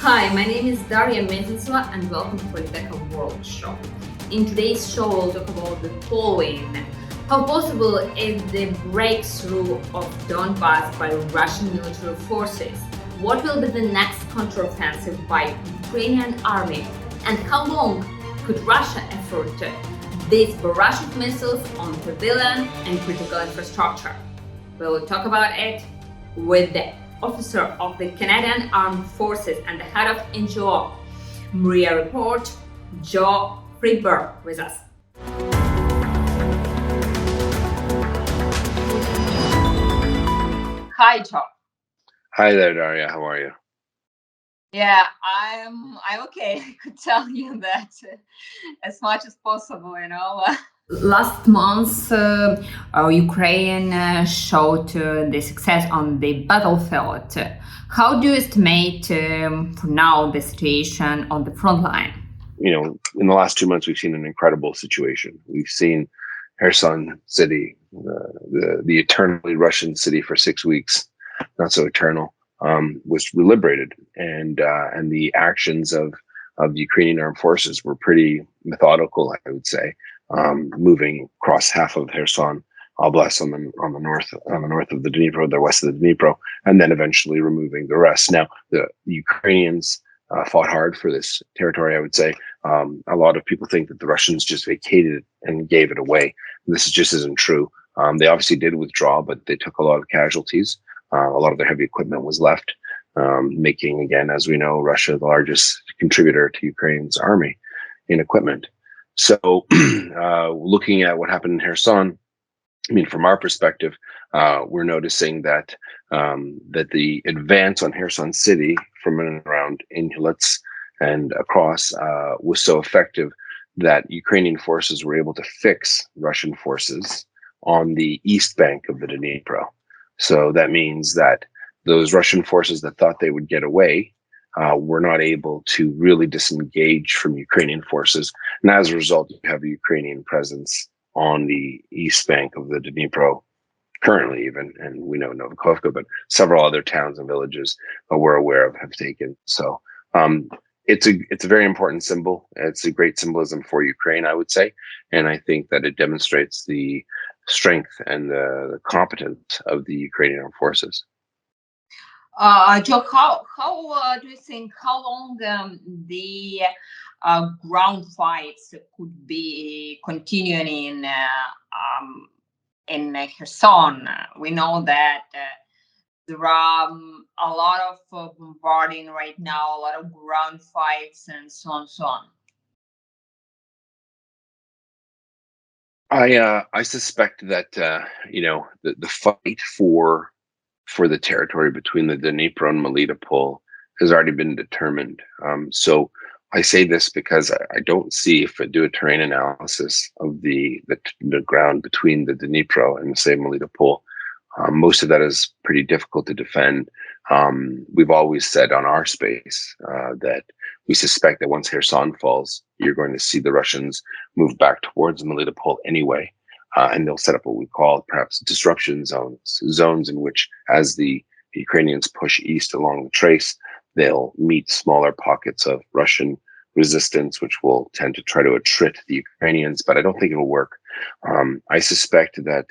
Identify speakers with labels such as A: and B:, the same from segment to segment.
A: Hi, my name is Daria Mezensova and welcome to Politeka World Show. In today's show, we'll talk about the following. How possible is the breakthrough of Donbas by Russian military forces? What will be the next counteroffensive by Ukrainian army? And how long could Russia afford these barrage of missiles on civilian and critical infrastructure? We will talk about it with the officer of the Canadian Armed Forces and the head of NGO Mriya Report, Friedberg, with us. Hi, Joe.
B: Hi there, Daria. How are you?
A: Yeah, I'm okay. I could tell you that as much as possible, Last month, Ukraine showed the success on the battlefield. How do you estimate for now the situation on the front line?
B: In the last 2 months, we've seen an incredible situation. We've seen Kherson city, the eternally Russian city for 6 weeks, not so eternal, was liberated, and the actions of the Ukrainian armed forces were pretty methodical, I would say, moving across half of Kherson Oblast on the north of the Dnipro, the west of the Dnipro, and then eventually removing the rest. Now, the Ukrainians fought hard for this territory, I would say. A lot of people think that the Russians just vacated it and gave it away. This just isn't true. They obviously did withdraw, but they took a lot of casualties. A lot of their heavy equipment was left, making, again, as we know, Russia the largest contributor to Ukraine's army in equipment. So looking at what happened in Kherson, from our perspective, we're noticing that the advance on Kherson city from and around inlets and across was so effective that Ukrainian forces were able to fix Russian forces on the east bank of the Dnipro. So that means that those Russian forces that thought they would get away were not able to really disengage from Ukrainian forces. And as a result, you have a Ukrainian presence on the east bank of the Dnipro currently, even, and we know Novikovka, but several other towns and villages we're aware of have taken. So it's a very important symbol. It's a great symbolism for Ukraine, I would say. And I think that it demonstrates the strength and the competence of the Ukrainian armed forces.
A: Joe, how do you think, how long the ground fights could be continuing in Kherson? We know that there are a lot of bombarding right now, a lot of ground fights, and so on, so on.
B: I suspect that the fight for the territory between the Dnipro and Melitopol has already been determined. So I say this because I don't see, if I do a terrain analysis of the ground between the Dnipro and, say, Melitopol, most of that is pretty difficult to defend. We've always said on our space that we suspect that once Kherson falls, you're going to see the Russians move back towards Melitopol anyway. And they'll set up what we call perhaps disruption zones in which, as the Ukrainians push east along the trace, they'll meet smaller pockets of Russian resistance, which will tend to try to attrit the Ukrainians, but I don't think it'll work. I suspect that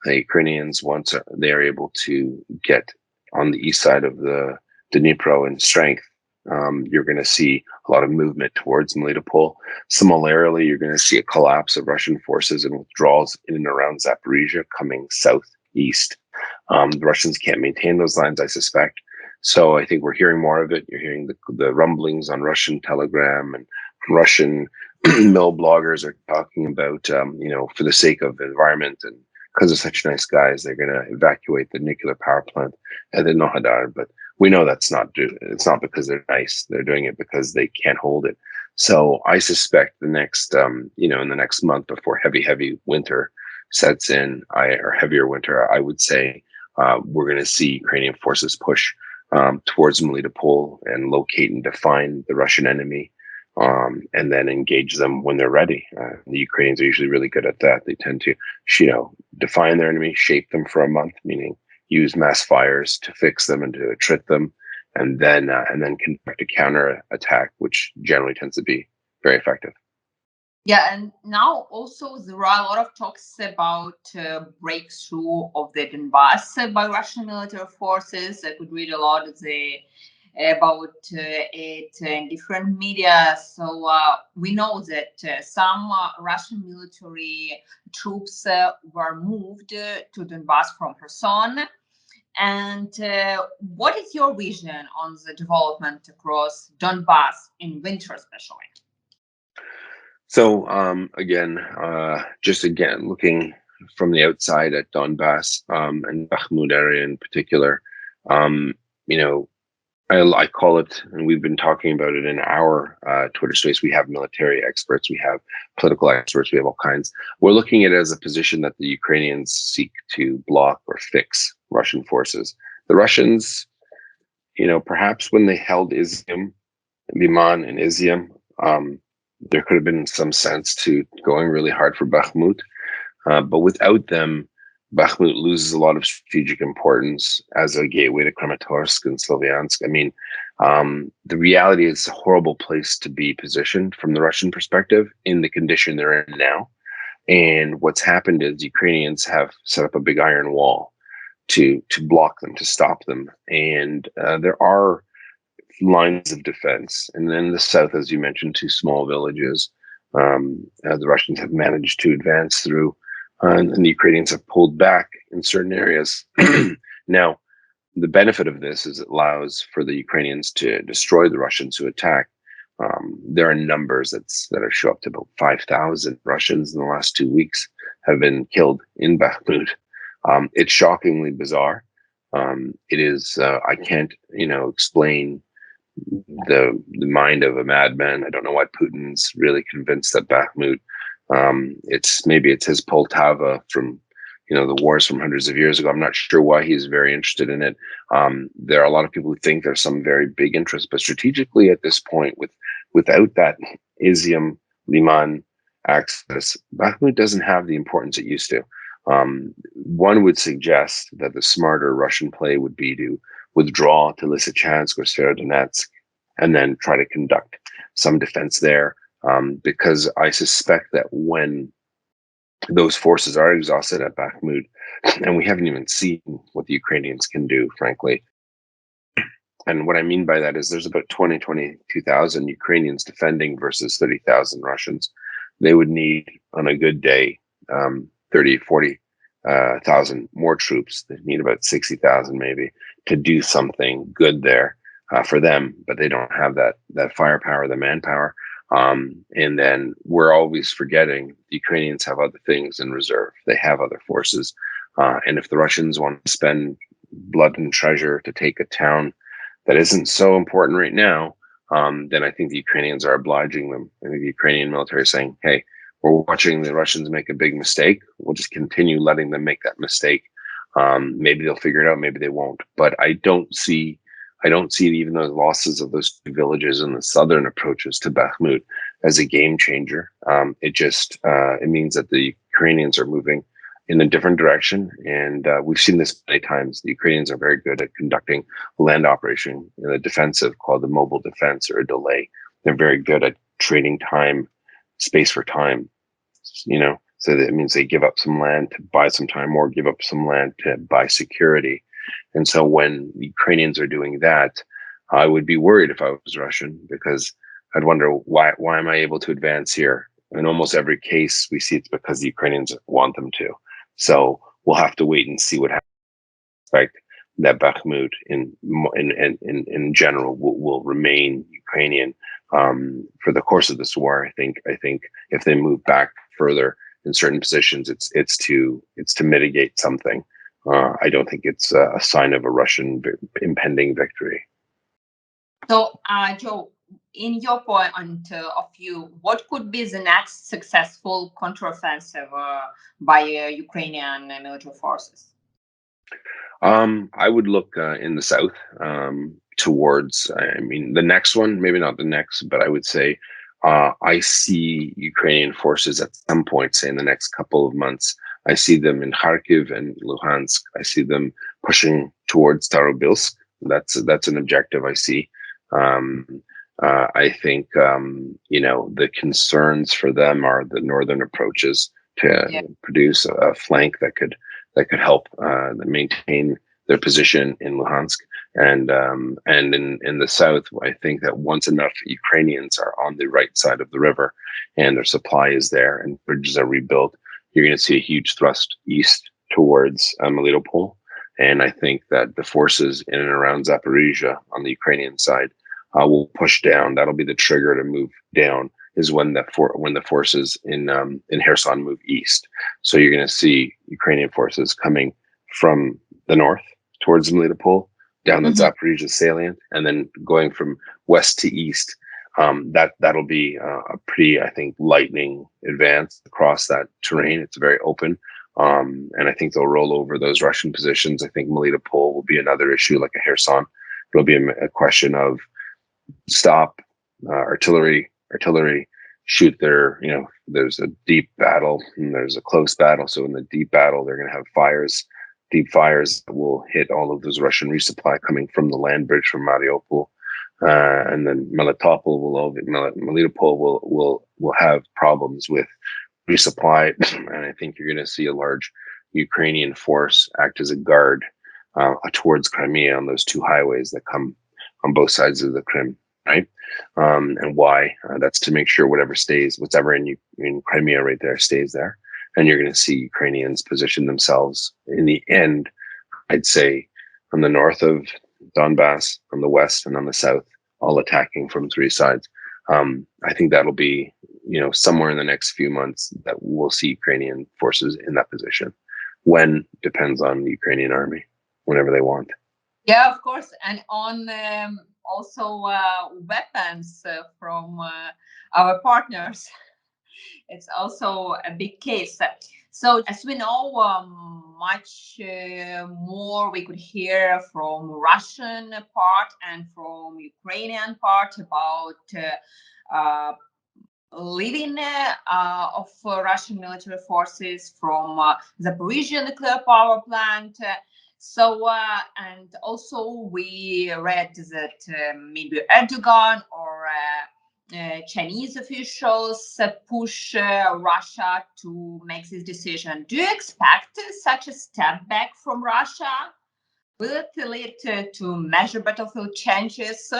B: the Ukrainians, once they are able to get on the east side of the Dnipro in strength, you're going to see a lot of movement towards Melitopol. Similarly, you're going to see a collapse of Russian forces and withdrawals in and around Zaporizhzhia coming southeast. The Russians can't maintain those lines, I suspect. So I think we're hearing more of it. You're hearing the rumblings on Russian Telegram, and Russian mill bloggers are talking about, for the sake of the environment and because they're such nice guys, they're going to evacuate the nuclear power plant at the Nohadar. But we know it's not because they're nice. They're doing it because they can't hold it. So I suspect the next, in the next month before heavy winter sets in, or heavier winter, I would say we're going to see Ukrainian forces push towards Melitopol and locate and define the Russian enemy, and then engage them when they're ready. The Ukrainians are usually really good at that. They tend to, define their enemy, shape them for a month, meaning use mass fires to fix them and to attrit them, and then conduct a counter attack, which generally tends to be very effective.
C: Yeah, and now also there are a lot of talks about breakthrough of the Donbas by Russian military forces. I could read a lot about it in different media. So we know that some Russian military troops were moved to Donbas from Kherson. And what is your vision on the development across Donbas in winter, especially?
B: So just again, looking from the outside at Donbas and Bakhmut area in particular, you know, I call it, and we've been talking about it in our Twitter space. We have military experts, we have political experts, we have all kinds. We're looking at it as a position that the Ukrainians seek to block or fix Russian forces. The Russians, perhaps when they held Izium, Liman, and Izium, there could have been some sense to going really hard for Bakhmut. But without them, Bakhmut loses a lot of strategic importance as a gateway to Kramatorsk and Sloviansk. I mean, the reality is it's a horrible place to be positioned from the Russian perspective in the condition they're in now. And what's happened is Ukrainians have set up a big iron wall to block them, to stop them. And there are lines of defense. And then the south, as you mentioned, two small villages the Russians have managed to advance through, and the Ukrainians have pulled back in certain areas. Now, the benefit of this is it allows for the Ukrainians to destroy the Russians who attack. There are numbers that show up to about 5,000 Russians in the last 2 weeks have been killed in Bakhmut. It's shockingly bizarre. It is, I can't, explain the mind of a madman. I don't know why Putin's really convinced that Bakhmut, it's his Poltava from, the wars from hundreds of years ago. I'm not sure why he's very interested in it. There are a lot of people who think there's some very big interest, but strategically at this point, without that Izium Liman access, Bakhmut doesn't have the importance it used to. One would suggest that the smarter Russian play would be to withdraw to Lysychansk or Severodonetsk and then try to conduct some defense there, because I suspect that when those forces are exhausted at Bakhmut, and we haven't even seen what the Ukrainians can do, frankly. And what I mean by that is there's about 22,000 Ukrainians defending versus 30,000 Russians. They would need, on a good day, 40,000 more troops. They need about 60,000 maybe to do something good there for them, but they don't have that firepower, the manpower. And then we're always forgetting the Ukrainians have other things in reserve. They have other forces. And if the Russians want to spend blood and treasure to take a town that isn't so important right now, then I think the Ukrainians are obliging them. I think the Ukrainian military is saying, hey, we're watching the Russians make a big mistake. We'll just continue letting them make that mistake. Maybe they'll figure it out. Maybe they won't. But I don't see even those losses of those two villages and the southern approaches to Bakhmut as a game changer. It means that the Ukrainians are moving in a different direction. And we've seen this many times. The Ukrainians are very good at conducting land operation in the defensive called the mobile defense or a delay. They're very good at trading time, space for time, so that means they give up some land to buy some time or give up some land to buy security. And so when the Ukrainians are doing that, I would be worried if I was Russian, because I'd wonder why am I able to advance here? In almost every case, we see it's because the Ukrainians want them to. So we'll have to wait and see what happens. I expect that Bakhmut in general will remain Ukrainian for the course of this war. I think if they move back further in certain positions, it's to mitigate something. I don't think it's a sign of a Russian impending victory.
C: So, Joe, in your point of view, what could be the next successful counteroffensive by Ukrainian military forces?
B: I would look in the south towards, the next one, maybe not the next, but I would say I see Ukrainian forces at some point, say in the next couple of months. I see them in Kharkiv and Luhansk. I see them pushing towards Starobilsk, That's an objective I see. I think the concerns for them are the northern approaches to produce a flank that could help maintain their position in Luhansk, and in the south. I think that once enough Ukrainians are on the right side of the river, and their supply is there, and bridges are rebuilt, you're going to see a huge thrust east towards Melitopol. And I think that the forces in and around Zaporizhzhia on the Ukrainian side will push down. That'll be the trigger to move down. Is when the forces in Kherson move east. So you're going to see Ukrainian forces coming from the north towards Melitopol, down the Zaporizhzhia salient, and then going from west to east. That'll be a pretty, I think, lightning advance across that terrain. It's very open. And I think they'll roll over those Russian positions. I think Melitopol will be another issue like a Kherson. It'll be a question of stop, artillery, shoot their, there's a deep battle and there's a close battle. So in the deep battle, they're going to have deep fires that will hit all of those Russian resupply coming from the land bridge from Mariupol. And then Melitopol will have problems with resupply, and I think you're going to see a large Ukrainian force act as a guard towards Crimea on those two highways that come on both sides of the Crimea, right? And why? That's to make sure whatever in Crimea right there stays there, and you're going to see Ukrainians position themselves in the end, I'd say, on the north of Donbas, on the west, and on the south, all attacking from three sides. I think that'll be, somewhere in the next few months that we'll see Ukrainian forces in that position. When depends on the Ukrainian army, whenever they want.
C: Yeah, of course. And on also weapons from our partners. It's also a big case. So as we know, much more we could hear from Russian part and from Ukrainian part about leaving of Russian military forces from Zaporizhzhia nuclear power plant. And also we read that maybe Erdogan or Chinese officials push Russia to make this decision. Do you expect such a step back from Russia? Will it lead to major battlefield changes?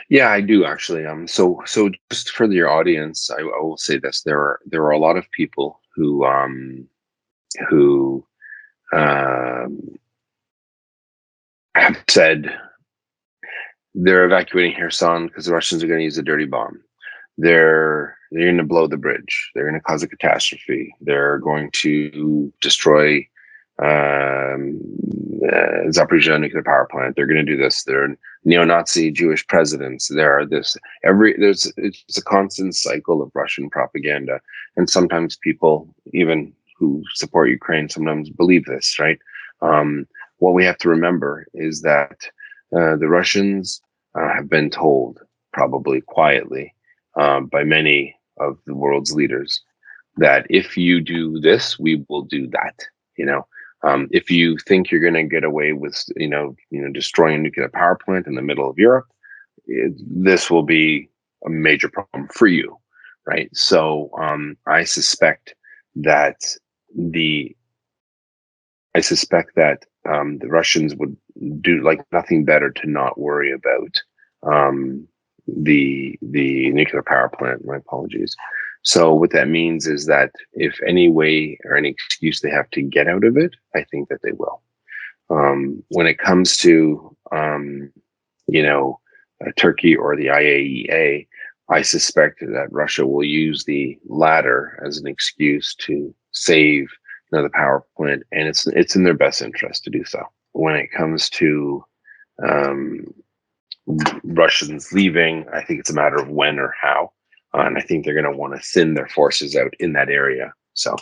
B: Yeah, I do actually. So just for your audience, I will say this: there are a lot of people who have said they're evacuating Kherson because the Russians are going to use a dirty bomb. They're going to blow the bridge. They're going to cause a catastrophe. They're going to destroy Zaporizhzhia nuclear power plant. They're going to do this. They're neo-Nazi Jewish presidents. It's a constant cycle of Russian propaganda, and sometimes people, even who support Ukraine, sometimes believe this. Right? What we have to remember is that the Russians have been told, probably quietly, by many of the world's leaders, that if you do this, we will do that. If you think you're going to get away with, destroying a nuclear power plant in the middle of Europe, this will be a major problem for you, right? So I suspect that the Russians would do like nothing better to not worry about the nuclear power plant. My apologies. So what that means is that if any way or any excuse they have to get out of it, I think that they will. When it comes to Turkey or the IAEA, I suspect that Russia will use the latter as an excuse to save the power plant, and it's in their best interest to do so. When it comes to Russians leaving, I think it's a matter of when or how, and I think they're going to want to thin their forces out in that area. So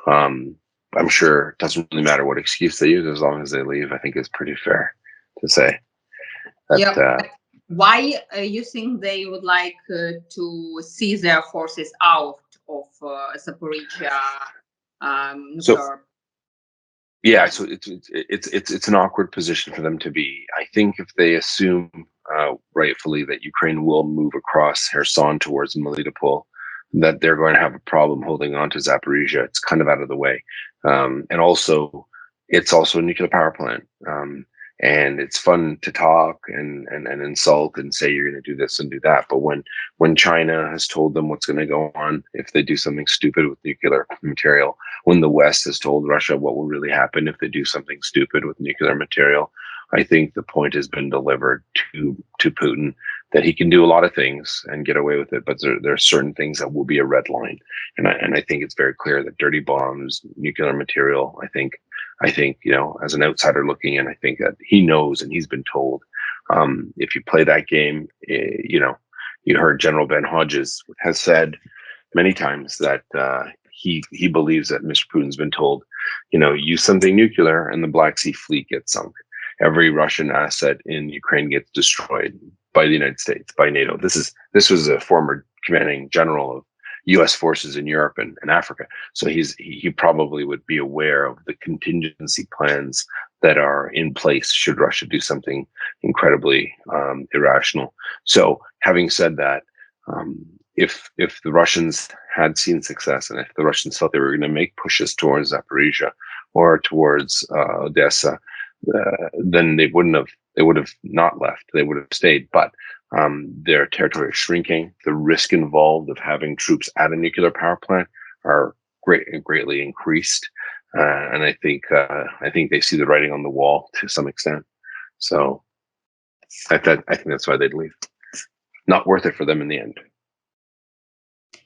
B: I'm sure it doesn't really matter what excuse they use as long as they leave. I think it's pretty fair to say.
C: Why you think they would like to see their forces out of Zaporizhzhia?
B: Yeah, so it's an awkward position for them to be. I think if they assume rightfully that Ukraine will move across Kherson towards Melitopol, that they're going to have a problem holding on to Zaporizhzhia. It's kind of out of the way, and also it's also a nuclear power plant. And it's fun to talk and insult and say you're going to do this and do that, but when China has told them what's going to go on if they do something stupid with nuclear material, when the West has told Russia what will really happen if they do something stupid with nuclear material, I think the point has been delivered to Putin that he can do a lot of things and get away with it, but there are certain things that will be a red line, and I think it's very clear that dirty bombs, nuclear material. I think, as an outsider looking in, I think that he knows and he's been told, if you play that game, you heard General Ben Hodges has said many times that he believes that Mr. Putin's been told, use something nuclear and the Black Sea Fleet gets sunk. Every Russian asset in Ukraine gets destroyed by the United States, by NATO. This was a former commanding general of U.S. forces in Europe and Africa. So he probably would be aware of the contingency plans that are in place should Russia do something incredibly irrational. So having said that, if the Russians had seen success and if the Russians felt they were going to make pushes towards Zaporizhzhia or towards Odessa, then they would have not left. They would have stayed. But their territory is shrinking. The risk involved of having troops at a nuclear power plant are greatly increased, and I think they see the writing on the wall to some extent. So I think that's why they'd leave. Not worth it for them in the end.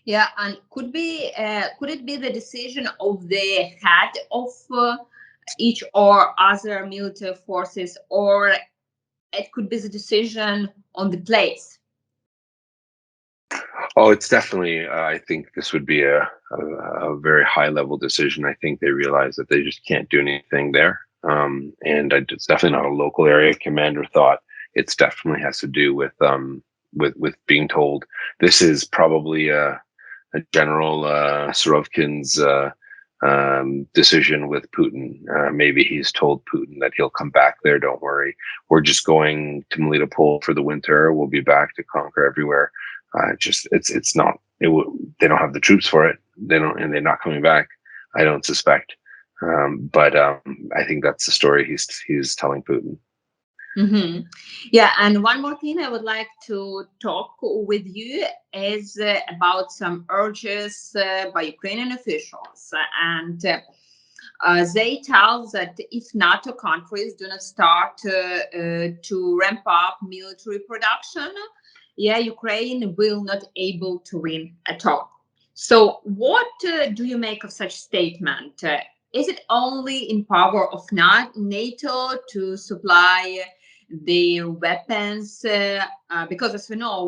C: Yeah, and could it be the decision of the head of each or other military forces, or it could be the decision on the place?
B: Oh, it's definitely. I think this would be a very high level decision. I think they realize that they just can't do anything there, and it's definitely not a local area commander thought. It's definitely has to do with being told. This is probably a General Surovikin's decision with Putin. Maybe he's told Putin that he'll come back there. Don't worry, we're just going to Melitopol for the winter. We'll be back to conquer everywhere. It's not. They don't have the troops for it. They don't, and they're not coming back. I don't suspect. But I think that's the story he's telling Putin.
C: Mm-hmm. Yeah, and one more thing I would like to talk with you is about some urges by Ukrainian officials, and they tell that if NATO countries do not start to ramp up military production, Ukraine will not able to win at all. So, what do you make of such statement? Is it only in power of NATO to supply the weapons? Because as we know,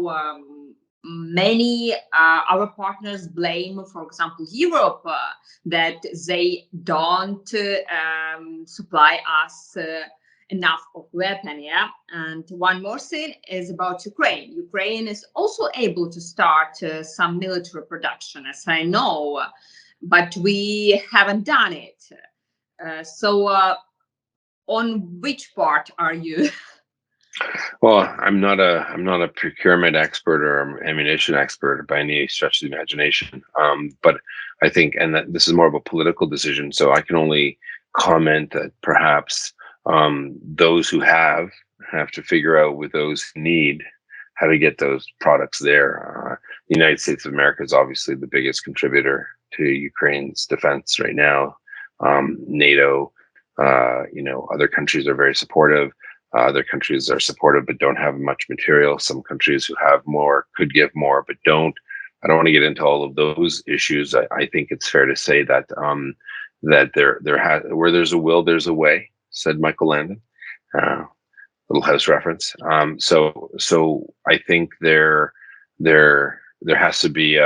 C: many our partners blame, for example, Europe, that they don't supply us enough of weapon. And one more thing is about Ukraine. Ukraine is also able to start some military production, as I know, but we haven't done it. So on which part are you?
B: Well, I'm not a procurement expert or ammunition expert by any stretch of the imagination. But I think, and that this is more of a political decision, so I can only comment that perhaps those who have to figure out with those who need how to get those products there. The United States of America is obviously the biggest contributor to Ukraine's defense right now. NATO, other countries are very supportive. Other countries are supportive but don't have much material. Some countries who have more could give more but don't. I don't want to get into all of those issues. I think it's fair to say that where there's a will, there's a way, said Michael Landon. Little house reference. So I think there has to be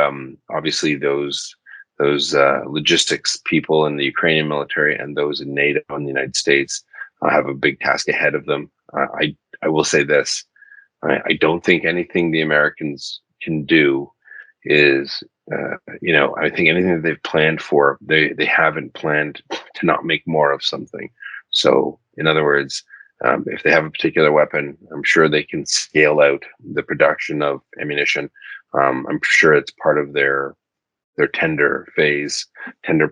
B: obviously those logistics people in the Ukrainian military and those in NATO and the United States have a big task ahead of them. I will say this: I don't think anything the Americans can do is, I think anything that they've planned for, they haven't planned not make more of something. So, in other words, if they have a particular weapon, I'm sure they can scale out the production of ammunition. I'm sure it's part of their tender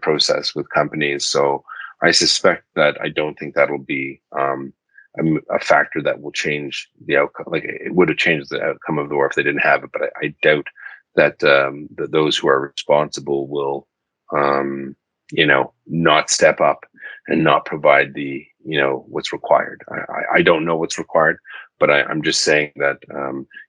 B: process with companies. So I suspect that I don't think that'll be a factor that will change the outcome. Like, it would have changed the outcome of the war if they didn't have it, but I doubt that that those who are responsible will, not step up and not provide the, what's required. I don't know what's required, but I'm just saying that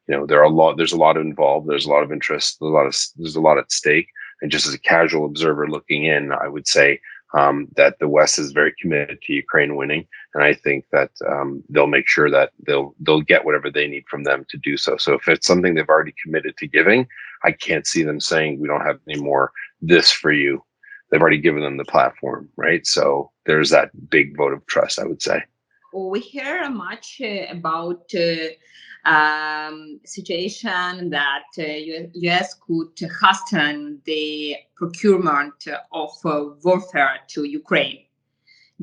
B: there's a lot involved. There's a lot of interest. There's a lot at stake. And just as a casual observer looking in, I would say that the West is very committed to Ukraine winning, and I think that they'll make sure that they'll get whatever they need from them to do so. So if it's something they've already committed to giving, I can't see them saying we don't have any more this for you. They've already given them the platform, right? So there's that big vote of trust, I would say.
C: We hear much about situation that U.S. could hasten the procurement of warfare to Ukraine.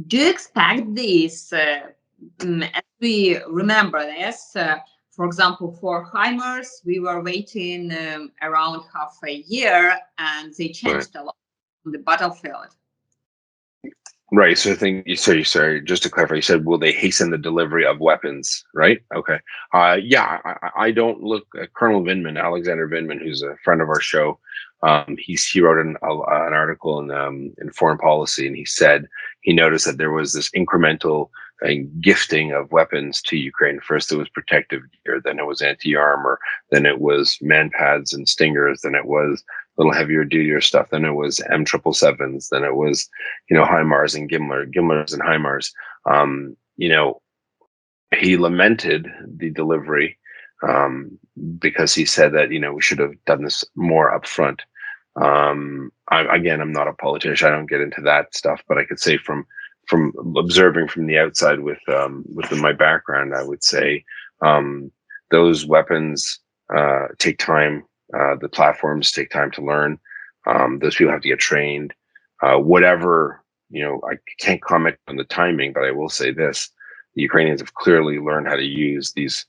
C: Do you expect this? As we remember this, for example, for HIMARS, we were waiting around half a year, and they changed a lot on the battlefield.
B: Right. So I think sorry, just to clarify, you said, will they hasten the delivery of weapons? Right. Okay. Yeah, I don't look at Colonel Vindman, Alexander Vindman, who's a friend of our show. He wrote an article in Foreign Policy, and he said he noticed that there was this incremental gifting of weapons to Ukraine. First, it was protective gear, then it was anti-armor, then it was manpads and stingers, then it was a little heavier duty stuff, then it was M777s, then it was HIMARS and Gimlers and HIMARS. He lamented the delivery because he said that we should have done this more upfront. I'm not a politician. I don't get into that stuff, but I could say from observing from the outside with my background, I would say those weapons take time. The platforms take time to learn. Those people have to get trained. Whatever, I can't comment on the timing, but I will say this: the Ukrainians have clearly learned how to use these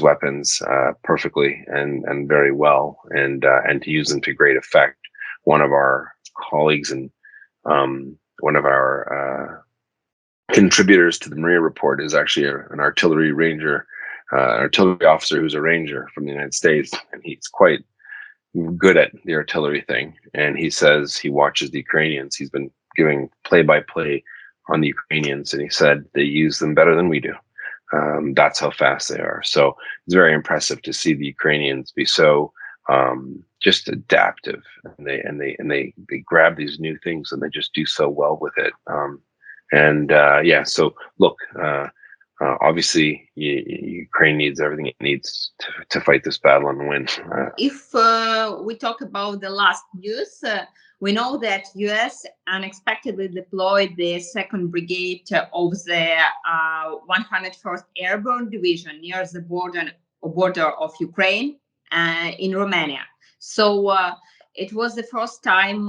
B: weapons perfectly and very well, and to use them to great effect. One of our colleagues and one of our contributors to the Mriya Report is actually an artillery ranger, artillery officer who's a ranger from the United States, and he's quite good at the artillery thing. And he says he watches the Ukrainians. He's been giving play-by-play on the Ukrainians, and he said they use them better than we do. That's how fast they are. So it's very impressive to see the Ukrainians be so just adaptive, and they grab these new things and they just do so well with it. So look, obviously Ukraine needs everything it needs to fight this battle and win.
C: If we talk about the last news, we know that U.S. unexpectedly deployed the 2nd Brigade of the 101st Airborne Division near the border of Ukraine in Romania. So it was the first time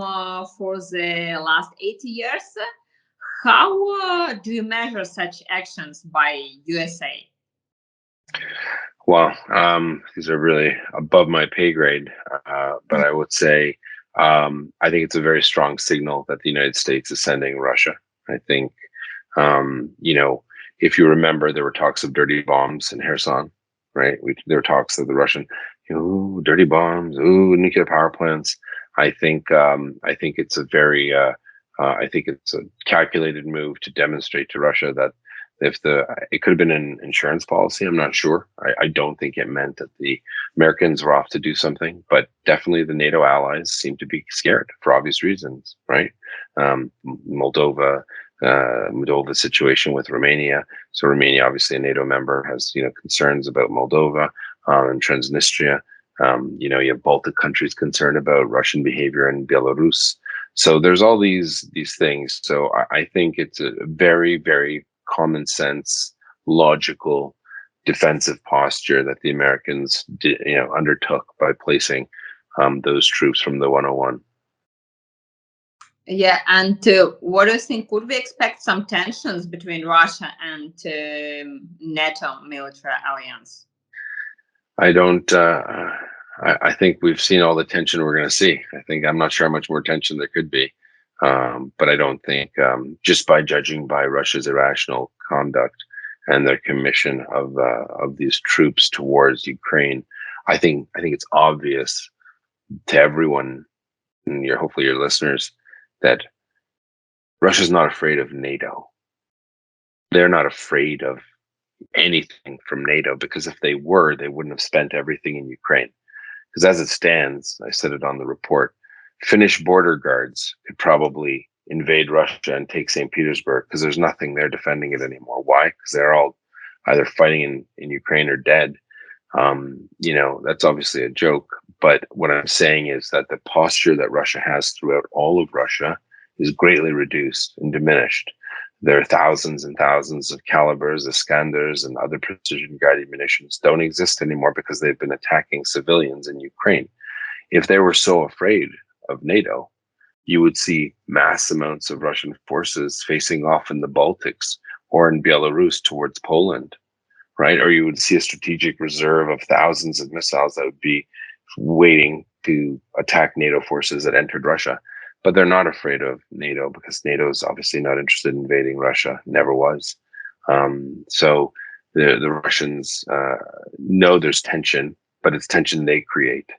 C: for the last 80 years. How do you measure such actions by USA?
B: Well, these are really above my pay grade, but I would say I think it's a very strong signal that the United States is sending Russia. I think, if you remember, there were talks of dirty bombs in Kherson, right? There were talks of the Russian, dirty bombs, nuclear power plants. I think it's a very, I think it's a calculated move to demonstrate to Russia that it could have been an insurance policy. I'm not sure. I don't think it meant that the Americans were off to do something, but definitely the NATO allies seem to be scared for obvious reasons, right? Moldova situation with Romania. So Romania, obviously a NATO member, has concerns about Moldova and Transnistria. You have Baltic countries concerned about Russian behavior in Belarus. So there's all these things. So I think it's a very, very common sense, logical, defensive posture that the Americans undertook by placing those troops from the 101.
C: Yeah, and what do you think? Could we expect some tensions between Russia and NATO military alliance?
B: I don't. I think we've seen all the tension we're going to see. I'm not sure how much more tension there could be, but I don't think just by judging by Russia's irrational conduct and their commission of these troops towards Ukraine, I think it's obvious to everyone, and hopefully your listeners, that Russia's not afraid of NATO. They're not afraid of anything from NATO, because if they were, they wouldn't have spent everything in Ukraine. Because as it stands, I said it on the report, Finnish border guards could probably invade Russia and take St. Petersburg, because there's nothing there defending it anymore. Why? Because they're all either fighting in Ukraine or dead. That's obviously a joke. But what I'm saying is that the posture that Russia has throughout all of Russia is greatly reduced and diminished. There are thousands and thousands of calibers, Iskanders, and other precision-guided munitions don't exist anymore because they've been attacking civilians in Ukraine. If they were so afraid of NATO, you would see mass amounts of Russian forces facing off in the Baltics or in Belarus towards Poland, right? Or you would see a strategic reserve of thousands of missiles that would be waiting to attack NATO forces that entered Russia. But they're not afraid of NATO because NATO is obviously not interested in invading Russia, never was. So the Russians know there's tension, but it's tension they create.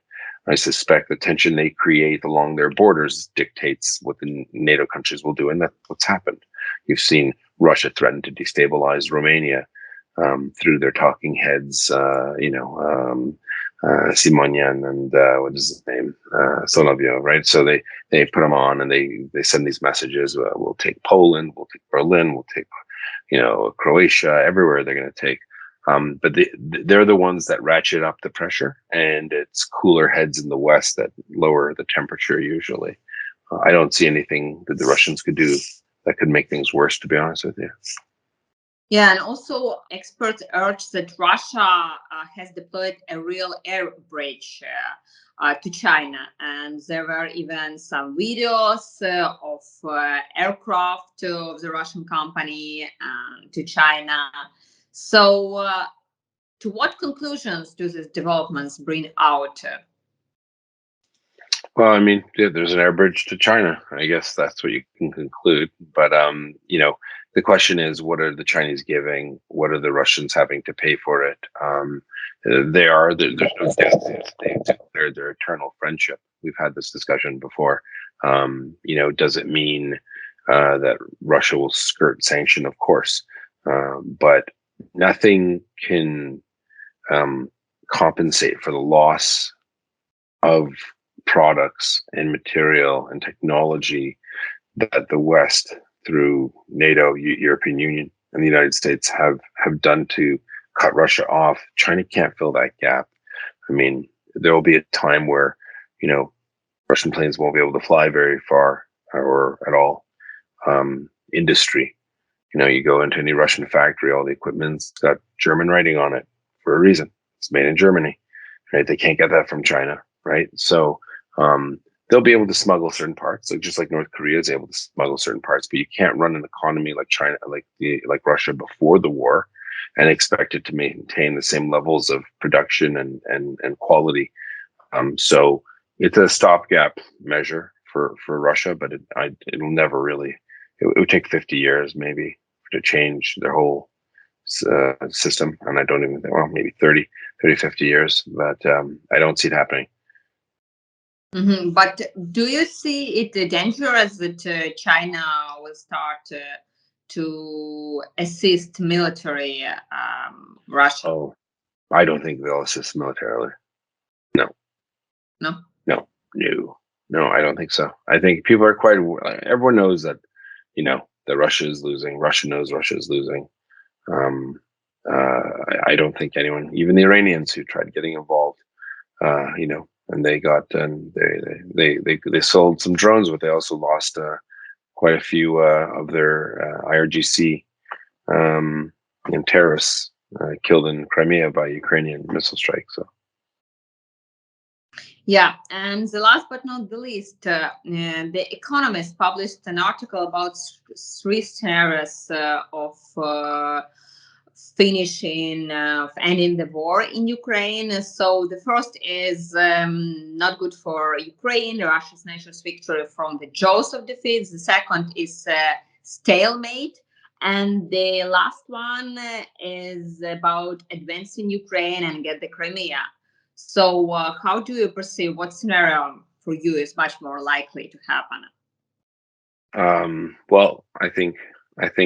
B: I suspect the tension they create along their borders dictates what the NATO countries will do, and that's what's happened. You've seen Russia threaten to destabilize Romania through their talking heads, Simonian and what is his name, Soloviev, right? So they put them on and they send these messages. We'll take Poland, we'll take Berlin, we'll take Croatia, everywhere they're going to take. But they're the ones that ratchet up the pressure, and it's cooler heads in the West that lower the temperature usually. I don't see anything that the Russians could do that could make things worse, to be honest with you.
C: Yeah, and also experts urge that Russia has deployed a real air bridge to China, and there were even some videos of aircraft of the Russian company to China. So, to what conclusions do these developments bring out?
B: Well, I mean, yeah, there's an air bridge to China. I guess that's what you can conclude. But the question is, what are the Chinese giving? What are the Russians having to pay for it? There's no doubt they've declared their eternal friendship. We've had this discussion before. Does it mean that Russia will skirt sanction? Of course, but nothing can compensate for the loss of products and material and technology that the West, through NATO, European Union, and the United States have done to cut Russia off. China can't fill that gap. I mean, there will be a time where, Russian planes won't be able to fly very far or at all. Industry, you go into any Russian factory, all the equipment's got German writing on it for a reason. It's made in Germany, right? They can't get that from China, right? So they'll be able to smuggle certain parts, just like North Korea is able to smuggle certain parts, but you can't run an economy like China, like Russia before the war, and expect it to maintain the same levels of production and quality. So it's a stopgap measure for Russia, but it'll never really. It would take 50 years maybe to change their whole system, and I don't even think, well, maybe 30, 50 years, but I don't see it happening.
C: Mm-hmm. But do you see it dangerous that China will start to assist military Russia?
B: Oh, I don't think they'll assist militarily. No. I don't think so. I think people are quite. Everyone knows that, that Russia is losing. Russia knows Russia is losing. I don't think anyone, even the Iranians who tried getting involved, and they got and they sold some drones, but they also lost quite a few of their IRGC terrorists killed in Crimea by Ukrainian missile strikes. So
C: Yeah, and the last but not the least, The Economist published an article about three scenarios of finishing, of ending the war in Ukraine. So the first is not good for Ukraine, Russia's nation's victory from the jaws of defeat. The second is stalemate. And the last one is about advancing Ukraine and get the Crimea. So, how do you perceive what scenario for you is much more likely to happen?
B: Well, I think if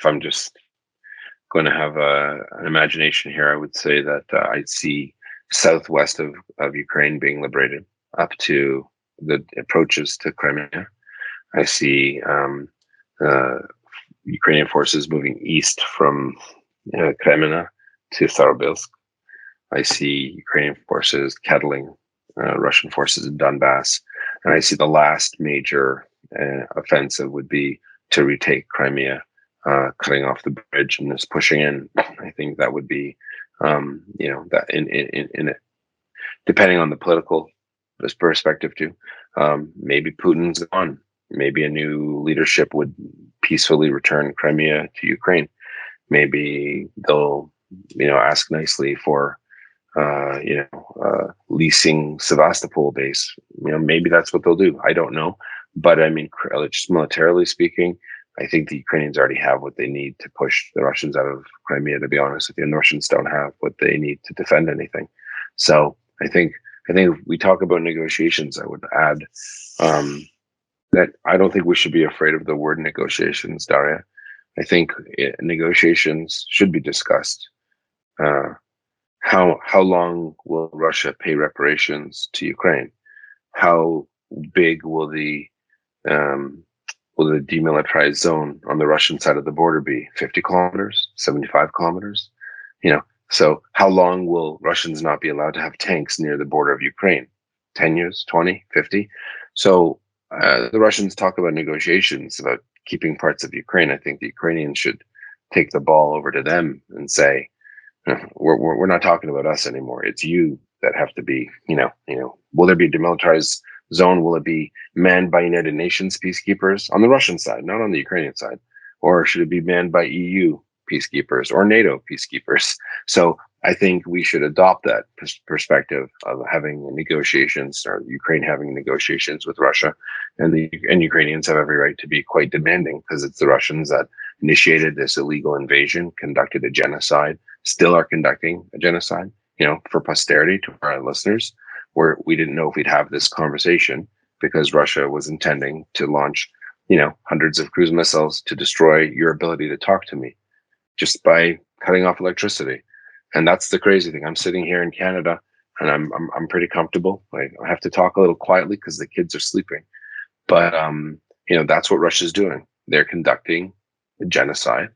B: I'm just going to have an imagination here, I would say that I'd see southwest of Ukraine being liberated up to the approaches to Crimea. I see Ukrainian forces moving east from Crimea to Starobilsk. I see Ukrainian forces kettling Russian forces in Donbas. And I see the last major offensive would be to retake Crimea, cutting off the bridge and just pushing in. I think that would be, that in depending on the political perspective too. Maybe Putin's gone. Maybe a new leadership would peacefully return Crimea to Ukraine. Maybe they'll, ask nicely for, leasing Sevastopol base. Maybe that's what they'll do. I don't know. But I mean, just militarily speaking, I think the Ukrainians already have what they need to push the Russians out of Crimea, to be honest with you. And the Russians don't have what they need to defend anything. So I think if we talk about negotiations, I would add that I don't think we should be afraid of the word negotiations, Daria. I think negotiations should be discussed. How long will Russia pay reparations to Ukraine? How big will the demilitarized zone on the Russian side of the border be? 50 kilometers, 75 kilometers? So how long will Russians not be allowed to have tanks near the border of Ukraine? 10 years, 20, 50? So the Russians talk about negotiations, about keeping parts of Ukraine. I think the Ukrainians should take the ball over to them and say, we're not talking about us anymore. It's you that have to be, will there be a demilitarized zone? Will it be manned by United Nations peacekeepers on the Russian side, not on the Ukrainian side? Or should it be manned by EU peacekeepers or NATO peacekeepers? So I think we should adopt that perspective of having negotiations, or Ukraine having negotiations with Russia, and Ukrainians have every right to be quite demanding, because it's the Russians that initiated this illegal invasion, conducted a genocide, still are conducting a genocide. For posterity, to our listeners, where we didn't know if we'd have this conversation, because Russia was intending to launch, hundreds of cruise missiles to destroy your ability to talk to me just by cutting off electricity. And that's the crazy thing. I'm sitting here in Canada, and I'm pretty comfortable. I have to talk a little quietly because the kids are sleeping. But that's what Russia's doing. They're conducting a genocide,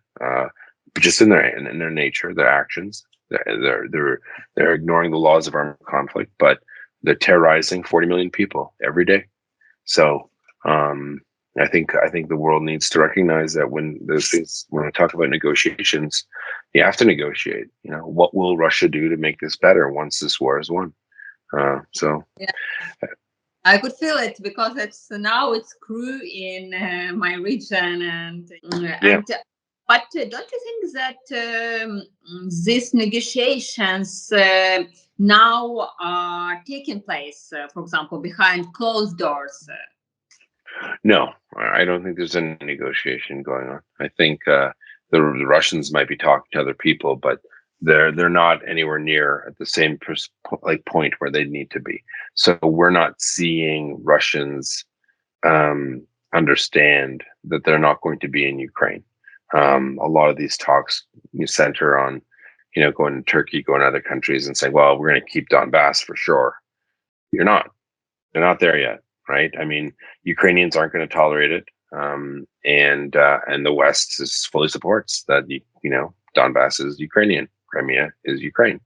B: just in their nature, their actions. They're ignoring the laws of armed conflict, but they're terrorizing 40 million people every day. So I think the world needs to recognize that when we talk about negotiations, you have to negotiate. What will Russia do to make this better once this war is won?
C: Yeah, I could feel it, because it's crew in my region, and but don't you think that these negotiations now are taking place, for example, behind closed doors?
B: No, I don't think there's any negotiation going on. I think the Russians might be talking to other people, but they're not anywhere near at the same point where they need to be. So we're not seeing Russians understand that they're not going to be in Ukraine. A lot of these talks center on, going to Turkey, going to other countries, and saying, "Well, we're going to keep Donbas for sure." You're not. They're not there yet, right? I mean, Ukrainians aren't going to tolerate it, and the West fully supports that. Donbas is Ukrainian, Crimea is Ukraine.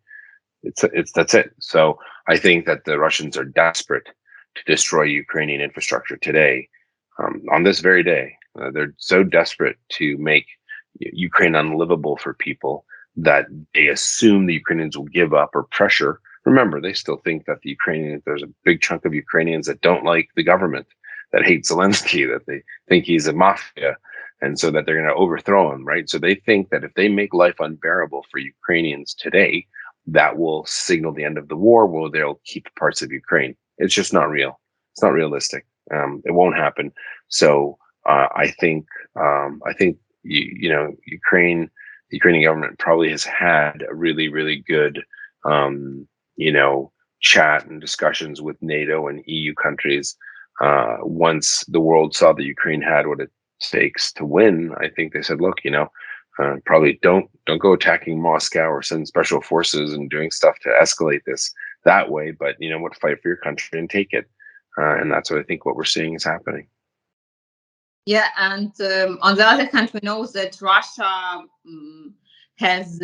B: That's it. So I think that the Russians are desperate to destroy Ukrainian infrastructure today. On this very day, they're so desperate to make Ukraine unlivable for people that they assume the Ukrainians will give up, or pressure remember, they still think that there's a big chunk of Ukrainians that don't like the government, that hate Zelensky, that they think he's a mafia, and so that they're going to overthrow him, right? So they think that if they make life unbearable for Ukrainians today, that will signal the end of the war, where they'll keep parts of Ukraine. It's just not real. It's not realistic. It won't happen. So I think Ukraine, the Ukrainian government probably has had a really, really good chat and discussions with NATO and EU countries. Once the world saw that Ukraine had what it takes to win, I think they said, look, probably don't go attacking Moscow or send special forces and doing stuff to escalate this that way, but fight for your country and take it. And that's what I think what we're seeing is happening.
C: Yeah, and on the other hand, we know that Russia has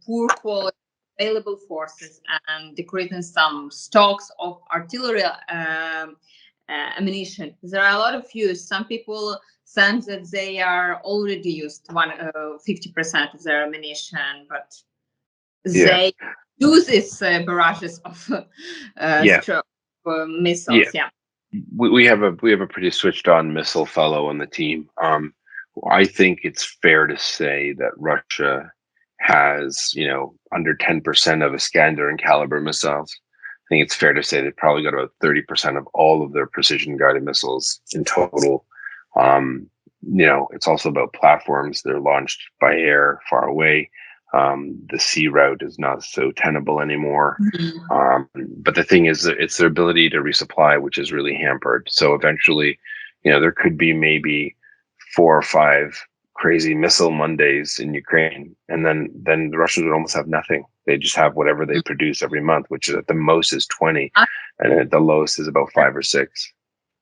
C: poor quality available forces and decreasing some stocks of artillery ammunition. There are a lot of views. Some people think that they are already used 50% of their ammunition, but they do these barrages of missiles. Yeah.
B: We have a pretty switched on missile fellow on the team. I think it's fair to say that Russia has, under 10% of Iskander and caliber missiles. I think it's fair to say they've probably got about 30% of all of their precision guided missiles in total. It's also about platforms. They're launched by air far away. The sea route is not so tenable anymore. But the thing is that it's their ability to resupply, which is really hampered. So eventually, there could be maybe 4 or 5 crazy missile Mondays in Ukraine. And then the Russians would almost have nothing. They just have whatever they produce every month, which is at the most is 20. And at the lowest is about 5 or 6.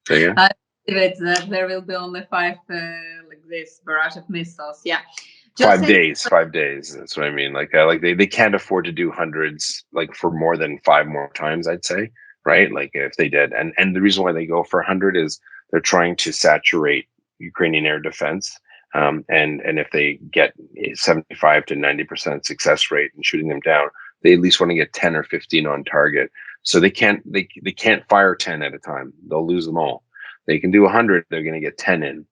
B: So yeah.
C: I believe that there will be only 5 like this barrage of missiles. Yeah.
B: 5 days. That's what I mean. Like they can't afford to do hundreds, like for more than 5 more times, I'd say, right? Like if they did, and the reason why they go for 100 is they're trying to saturate Ukrainian air defense, and if they get 75 to 90% success rate in shooting them down, they at least want to get 10 or 15 on target. So they can't fire 10 at a time. They'll lose them all. They can do 100. They're going to get 10 in.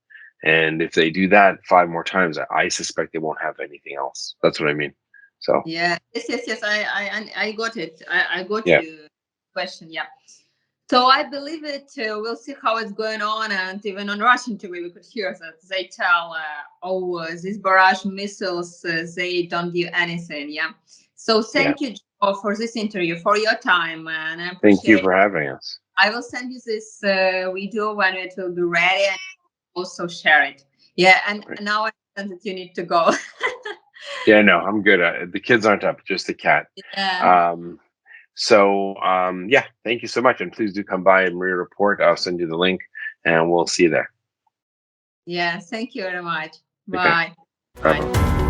B: And if they do that 5 more times, I suspect they won't have anything else. That's what I mean. So
C: yes. I got it. I got your question. Yeah. So I believe it. We'll see how it's going on, and even on Russian TV, we could hear that they tell, these barrage missiles, they don't do anything. Yeah. So thank you, Joe, for this interview, for your time, and I appreciate.
B: Thank you for having us.
C: I will send you this video when it will be ready. And also share it. Yeah, and now I understand that you need to go.
B: Yeah, no, I'm good. The kids aren't up, just the cat.
C: Yeah.
B: Thank you so much, and please do come by Mriya Report. I'll send you the link, and we'll see you there.
C: Yeah, thank you very much. Bye.
B: Okay. Bye.